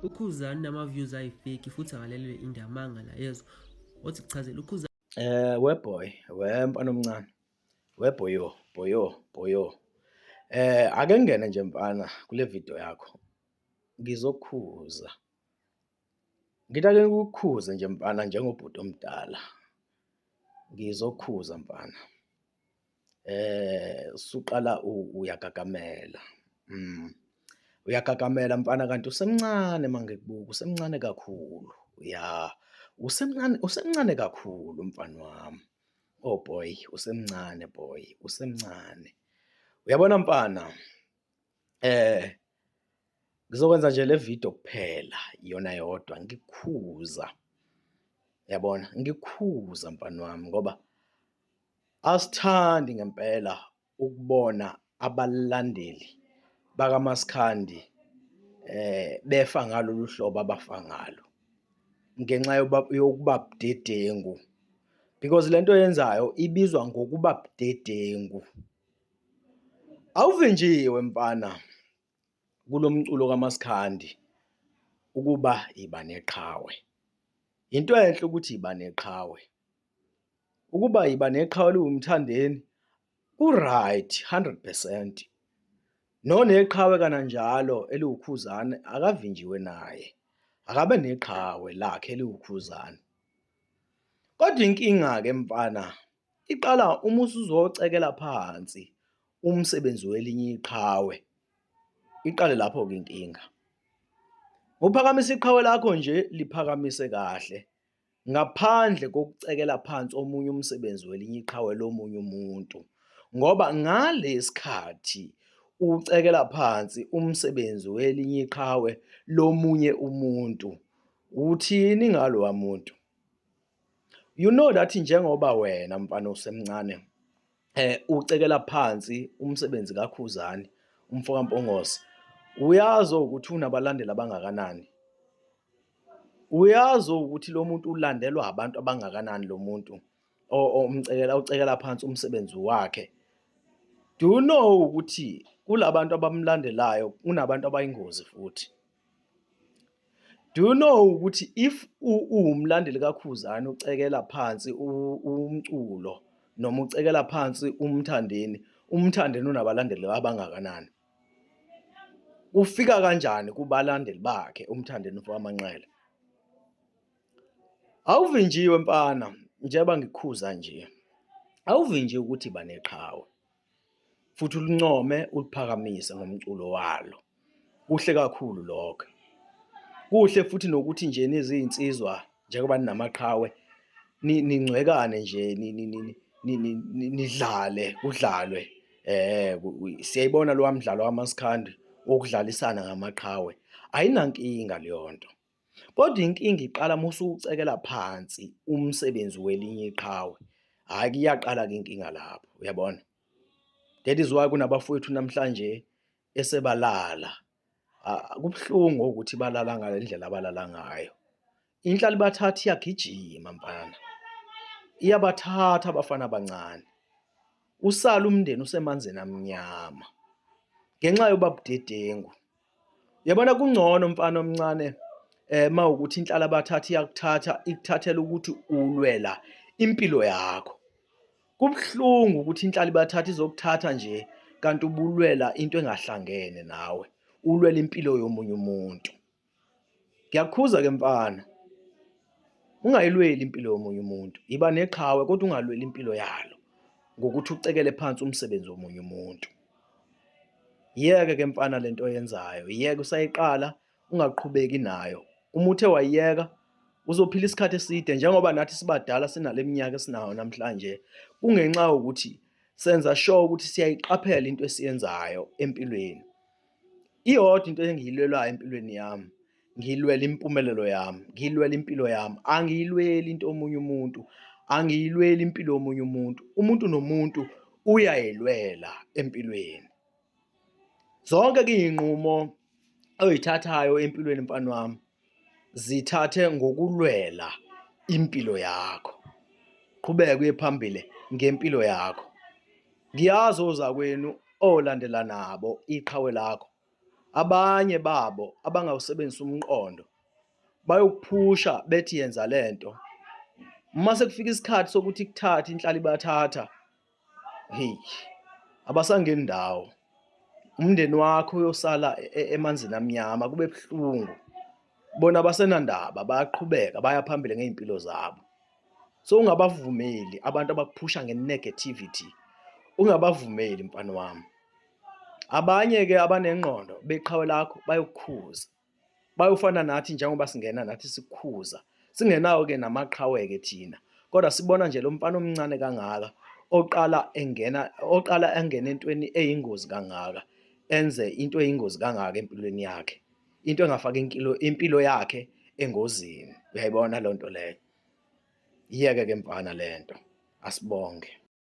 uKhuzani nama-views ayi-fake futhi akalelwe indaba amangala yezwa. Othi kuchazela uKhuzani. Weboy, wemfana omncane, boyo. Ake ngingene nje mfana kule video yakho, ngizokukhuza. Ngithi ake ngikukhuze nje mfana njengobhuti omdala, ngizokukhuza mfana. Usuqala uyagagamela, uyagagamela mfana kanti usemncane mangikubuka, usemncane kakhulu, ya. Usemncane kakhulu mfana wami. Oh boy, usemncane boy, usemncane. Uyabona mfana, ngizokwenza nje le video kuphela iyona yodwa ngikukhuza, yabona? Ngikukhuza mfana wami ngoba asithandi ngempela ukubona abalandeli bakaMaskandi befa ngalolu hlobo abafa ngalo ngenxa yokuba budedengu, because lento oyenzayo ibizwa ngokuba budedengu. Awuvinjiwe mfana kulo mculo kaMaskandi ukuba iba neqhawe. Into enhle ukuthi iba neqhawe. Ukuba iba neqhawe liwumthandeni ku-right 100%. Noneqhawe kananjalo eliwuKhuzani akavinjiwe naye, akabe neqhawe lakhe eliwuKhuzani. Kodwa inkinga-ke mfana iqala uma usuzocekela phansi umsebenzi welinye iqhawe, iqale lapho-ke inkinga. Uphakamisa iqhawe lakho nje liphakamise kahle ngaphandle kokucekela phansi omunye umsebenzi welinye iqhawe lomunye umuntu, ngoba ngalesikhathi ucekela phansi umsebenzi welinye iqhawe lomunye umuntu, uthini ngalowa muntu? You know that njengoba wena mfana usemncane ucekela phansi umsebenzi kaKhuzani umfo kaMpongose, uyazi ukuthi unabalandeli abangakanani? Uyazi ukuthi lo muntu ulandelwa abantu abangakanani lo muntu ucekela phansi umsebenzi wakhe? Do you know ukuthi kulabantu abamlandelayo kunabantu abayingozi futhi? Do you know ukuthi if uwumlandeli kaKhuzani ucekela phansi umculo noma ucekela phansi umthandeni unabalandeli abangakanani? Ufika kanjani kubalandeli bakhe umthandeni mfo kaManxele? Awuvinjiwe mfana, njengoba ngikukhuza nje. Awuvinjiwe ukuthi iba neqhawe futhi ulincome uliphakamise ngomculo walo. Kuhle kakhulu lokho. Kuhle futhi nokuthi nje nizinsizwa njengoba ninamaqhawe ningcwekane nje nidlale kudlalwe. Siyayibona lo mdlalo kaMaskandi wokudlalisana ngamaqhawe. Ayinankinga leyo nto. Kodwa inkinga iqala musucekela phansi umsebenzi welinye iqhawe. Hayi kuyaqala-ke inkinga lapho, uyabona? That is why kunabafowethu namhlanje esebalala. Kubuhlungu ukuthi balala ngale ndlela abalala ngayo. Inhlali bathatha iyagijima mfana. Iyabathatha abafana abancane. Usala umndeni usemanzini amnyama ngenxa yoba budedengu. Uyabona kungcono mfana omncane mawukuthi inhlali abathatha iyakuthatha ikuthathela ukuthi ulwela impilo yakho. Kubuhlungu ukuthi inhlali bathatha izokuthatha nje kanti ubulwela into engahlangene nawe, ulwela impilo yomunye umuntu. Ngiyakukhuza-ke mfana, ungayilweli impilo yomunye umuntu, iba neqhawe kodwa ungalweli impilo yalo ngokuthi ucekele phansi umsebenzi womunye umuntu. Yeke-ke mfana lento oyenzayo, yeke usayiqala ungaqhubeki nayo. Uma uthe wayiyeka uzophila isikhathi eside njengoba nathi sibadala sinale minyaka esinayo namhlanje, kungenxa yokuthi senza sure ukuthi siyayiqaphela into esiyenzayo empilweni. Iyodwa into engiyilwelayo empilweni yami, ngiyilwela impumelelo yami, ngiyilwela impilo yami, angiyilweli into yomunye umuntu, angiyilweli impilo yomunye umuntu. Umuntu nomuntu uyayilwela empilweni. Zonke-ke iy'nqumo oyithathayo empilweni mfana wami, zithathe ngokulwela impilo yakho. Qhubeka uye phambili ngempilo yakho. Ngiyazi ozakwenu olandela nabo iqhawe lakho abanye babo abangawusebenzisa umqondo bayokuphusha bethi yenza lento. Mase kufika isikhathi sokuthi kuthatha inhlali bathatha, hey, abasangeni ndawo. Umndeni wakho uyosala emanzini amnyama, kube buhlungu. Bona abasenandaba, bayaqhubeka, baya phambili ngey'mpilo zabo. So ungabavumeli abantu abakuphusha nge-negativity, ungabavumeli mfana wami. Abanye-ke abanengqondo beqhawe lakho bayokukhuza, bayofana nathi njengoba singena nathi sikukhuza. Singenawo-ke namaqhawe-ke thina, kodwa sibona nje lo mfana omncane kangaka oqala angene entweni eyingozi kangaka, enze into eyingozi kangaka empilweni yakhe, into engafaka impilo yakhe engozini. Uyayibona leyo nto leyo? Iyeke-ke mfana lento, asibonge.